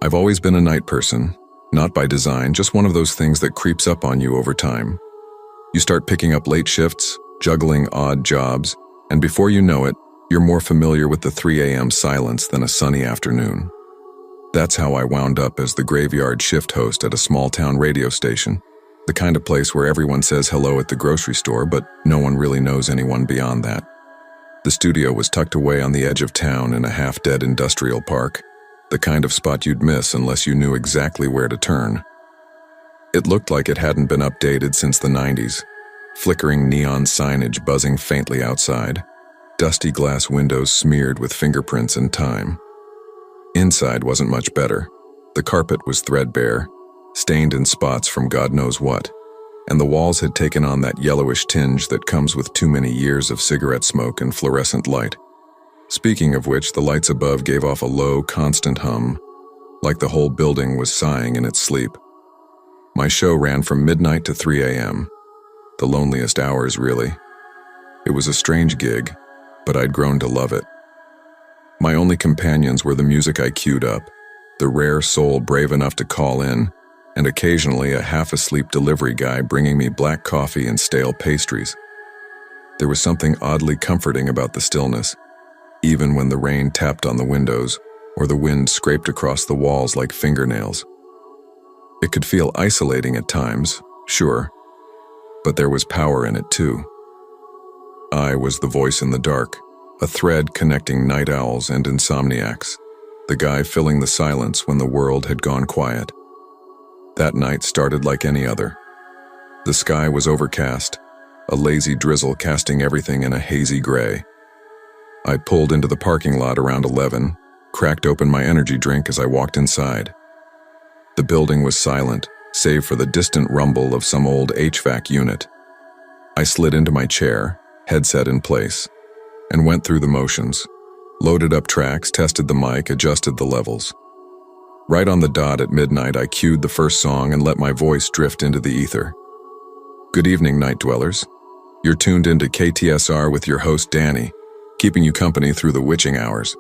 I've always been a night person, not by design, just one of those things that creeps up on you over time. You start picking up late shifts, juggling odd jobs, and before you know it, you're more familiar with the 3 a.m. silence than a sunny afternoon. That's how I wound up as the graveyard shift host at a small-town radio station, the kind of place where everyone says hello at the grocery store, but no one really knows anyone beyond that. The studio was tucked away on the edge of town in a half-dead industrial park, the kind of spot you'd miss unless you knew exactly where to turn. It looked like it hadn't been updated since the 90s, flickering neon signage buzzing faintly outside, dusty glass windows smeared with fingerprints and time. Inside wasn't much better. The carpet was threadbare, stained in spots from God knows what, and the walls had taken on that yellowish tinge that comes with too many years of cigarette smoke and fluorescent light. Speaking of which, the lights above gave off a low, constant hum, like the whole building was sighing in its sleep. My show ran from midnight to 3 a.m., the loneliest hours, really. It was a strange gig, but I'd grown to love it. My only companions were the music I queued up, the rare soul brave enough to call in, and occasionally a half-asleep delivery guy bringing me black coffee and stale pastries. There was something oddly comforting about the stillness, even when the rain tapped on the windows or the wind scraped across the walls like fingernails. It could feel isolating at times, sure, but there was power in it too. I was the voice in the dark, a thread connecting night owls and insomniacs, the guy filling the silence when the world had gone quiet. That night started like any other. The sky was overcast, a lazy drizzle casting everything in a hazy gray. I pulled into the parking lot around 11, cracked open my energy drink as I walked inside. The building was silent, save for the distant rumble of some old HVAC unit. I slid into my chair, headset in place, and went through the motions. Loaded up tracks, tested the mic, adjusted the levels. Right on the dot at midnight, I cued the first song and let my voice drift into the ether. Good evening, night dwellers. You're tuned into KTSR with your host, Danny, keeping you company through the witching hours.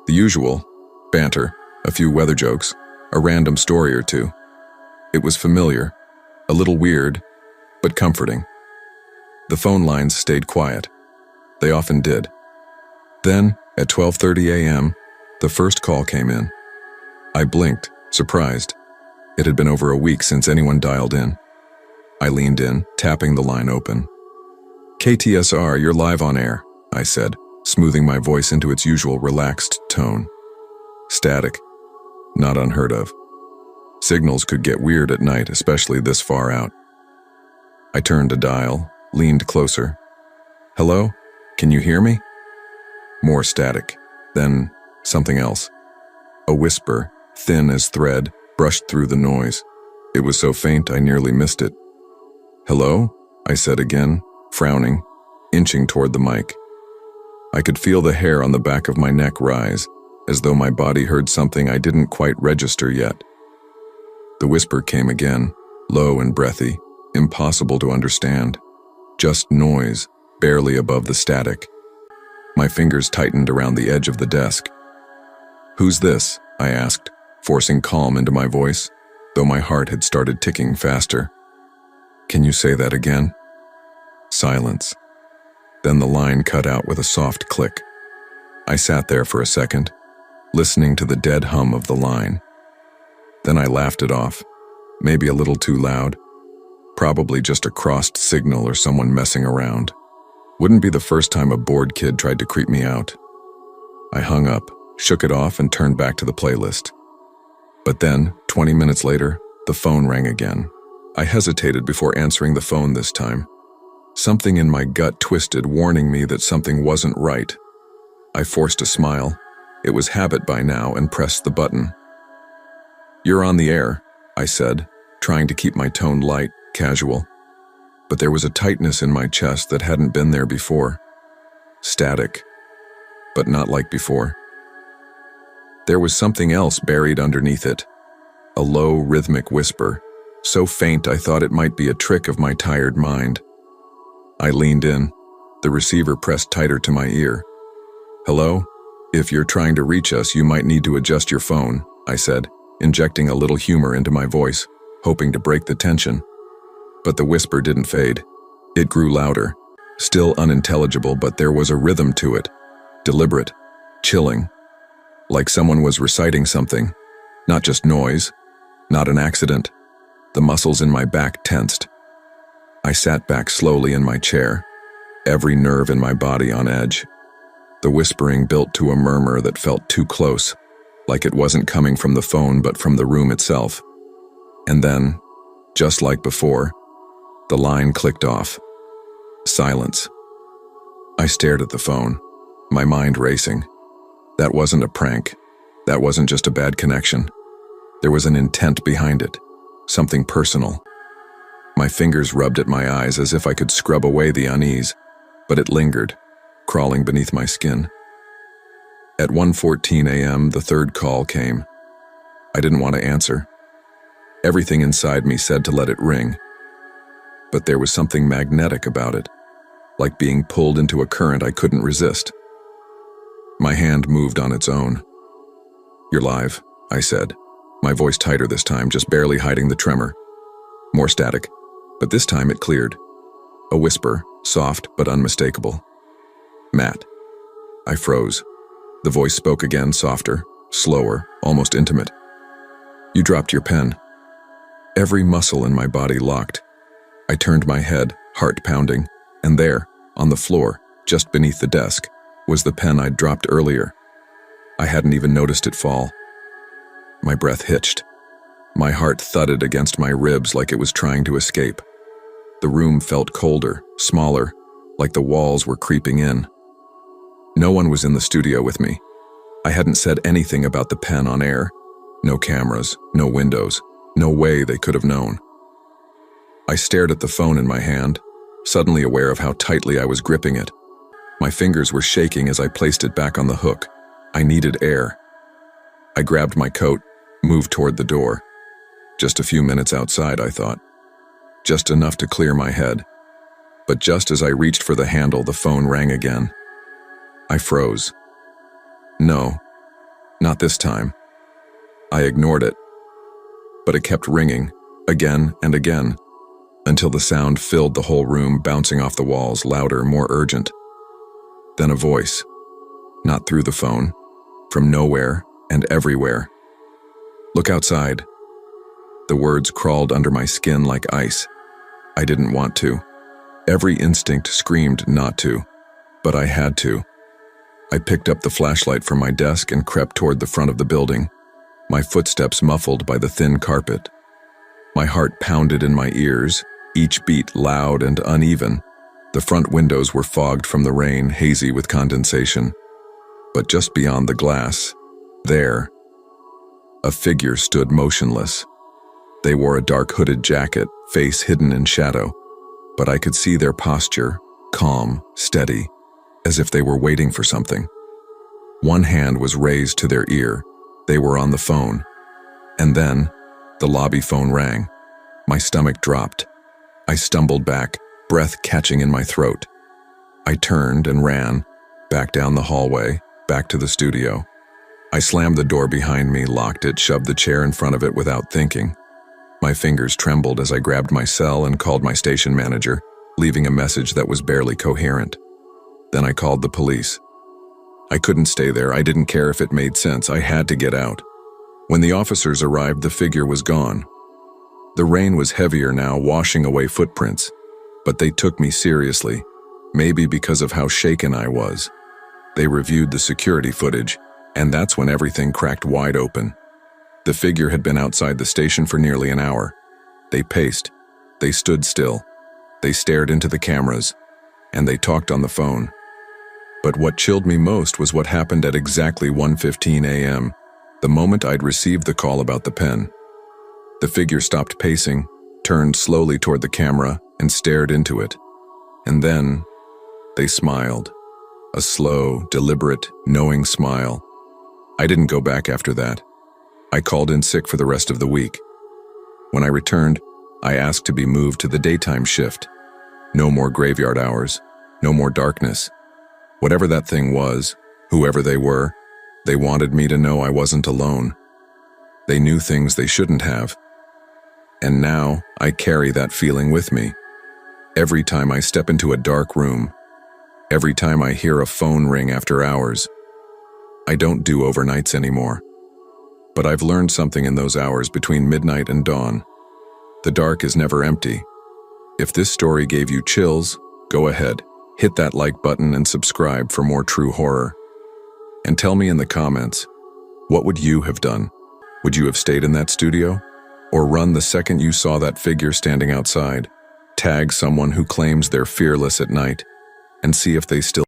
The usual, banter, a few weather jokes, a random story or two. It was familiar, a little weird, but comforting. The phone lines stayed quiet. They often did. Then, at 12:30 a.m., the first call came in. I blinked, surprised. It had been over a week since anyone dialed in. I leaned in, tapping the line open. KTSR, you're live on air, I said, smoothing my voice into its usual relaxed tone. Static. Not unheard of. Signals could get weird at night, especially this far out. I turned to dial, leaned closer. Hello? Can you hear me? More static. Then something else. A whisper, thin as thread, brushed through the noise. It was so faint I nearly missed it. Hello? I said again, frowning, inching toward the mic. I could feel the hair on the back of my neck rise, as though my body heard something I didn't quite register yet. The whisper came again, low and breathy, impossible to understand. Just noise, barely above the static. My fingers tightened around the edge of the desk. Who's this? I asked, forcing calm into my voice, though my heart had started ticking faster. Can you say that again? Silence. Then the line cut out with a soft click. I sat there for a second, listening to the dead hum of the line. Then I laughed it off, maybe a little too loud. Probably just a crossed signal or someone messing around. Wouldn't be the first time a bored kid tried to creep me out. I hung up, shook it off, and turned back to the playlist. But then, 20 minutes later, the phone rang again. I hesitated before answering the phone this time. Something in my gut twisted, warning me that something wasn't right. I forced a smile. It was habit by now, and pressed the button. You're on the air, I said, trying to keep my tone light, casual. But there was a tightness in my chest that hadn't been there before. Static, but not like before. There was something else buried underneath it. A low, rhythmic whisper, so faint I thought it might be a trick of my tired mind. I leaned in, the receiver pressed tighter to my ear. Hello? If you're trying to reach us, you might need to adjust your phone, I said, injecting a little humor into my voice, hoping to break the tension. But the whisper didn't fade. It grew louder, still unintelligible, but there was a rhythm to it, deliberate, chilling, like someone was reciting something, not just noise, not an accident. The muscles in my back tensed. I sat back slowly in my chair, every nerve in my body on edge. The whispering built to a murmur that felt too close, like it wasn't coming from the phone but from the room itself. And then, just like before, the line clicked off. Silence. I stared at the phone, my mind racing. That wasn't a prank. That wasn't just a bad connection. There was an intent behind it, something personal. My fingers rubbed at my eyes as if I could scrub away the unease, but it lingered, crawling beneath my skin. At 1:14 a.m., the third call came. I didn't want to answer. Everything inside me said to let it ring. But there was something magnetic about it, like being pulled into a current I couldn't resist. My hand moved on its own. "You're live," I said, my voice tighter this time, just barely hiding the tremor. More static, but this time it cleared. A whisper, soft but unmistakable. "Matt." I froze. The voice spoke again, softer, slower, almost intimate. "You dropped your pen." Every muscle in my body locked. I turned my head, heart pounding, and there, on the floor, just beneath the desk, was the pen I'd dropped earlier. I hadn't even noticed it fall. My breath hitched. My heart thudded against my ribs like it was trying to escape. The room felt colder, smaller, like the walls were creeping in. No one was in the studio with me. I hadn't said anything about the pen on air. No cameras, no windows, no way they could have known. I stared at the phone in my hand, suddenly aware of how tightly I was gripping it. My fingers were shaking as I placed it back on the hook. I needed air. I grabbed my coat, moved toward the door. Just a few minutes outside, I thought. Just enough to clear my head. But just as I reached for the handle, the phone rang again. I froze. No, not this time. I ignored it. But it kept ringing, again and again, until the sound filled the whole room, bouncing off the walls, louder, more urgent. Then a voice, not through the phone, from nowhere and everywhere. "Look outside." The words crawled under my skin like ice. I didn't want to. Every instinct screamed not to, but I had to. I picked up the flashlight from my desk and crept toward the front of the building, my footsteps muffled by the thin carpet. My heart pounded in my ears, each beat loud and uneven. The front windows were fogged from the rain, hazy with condensation. But just beyond the glass, there, a figure stood motionless. They wore a dark hooded jacket, face hidden in shadow, but I could see their posture, calm, steady, as if they were waiting for something. One hand was raised to their ear. They were on the phone. And then, the lobby phone rang. My stomach dropped. I stumbled back, breath catching in my throat. I turned and ran, back down the hallway, back to the studio. I slammed the door behind me, locked it, shoved the chair in front of it without thinking. My fingers trembled as I grabbed my cell and called my station manager, leaving a message that was barely coherent. Then I called the police. I couldn't stay there. I didn't care if it made sense. I had to get out. When the officers arrived, the figure was gone. The rain was heavier now, washing away footprints, but they took me seriously, maybe because of how shaken I was. They reviewed the security footage, and that's when everything cracked wide open. The figure had been outside the station for nearly an hour. They paced, they stood still, they stared into the cameras, and they talked on the phone. But what chilled me most was what happened at exactly 1:15 a.m., the moment I'd received the call about the pen. The figure stopped pacing, turned slowly toward the camera, and stared into it. And then, they smiled. A slow, deliberate, knowing smile. I didn't go back after that. I called in sick for the rest of the week. When I returned, I asked to be moved to the daytime shift. No more graveyard hours, no more darkness. Whatever that thing was, whoever they were, they wanted me to know I wasn't alone. They knew things they shouldn't have. And now I carry that feeling with me. Every time I step into a dark room, every time I hear a phone ring after hours, I don't do overnights anymore. But I've learned something in those hours between midnight and dawn. The dark is never empty. If this story gave you chills, go ahead, hit that like button and subscribe for more true horror. And tell me in the comments, what would you have done? Would you have stayed in that studio? Or run the second you saw that figure standing outside? Tag someone who claims they're fearless at night and see if they still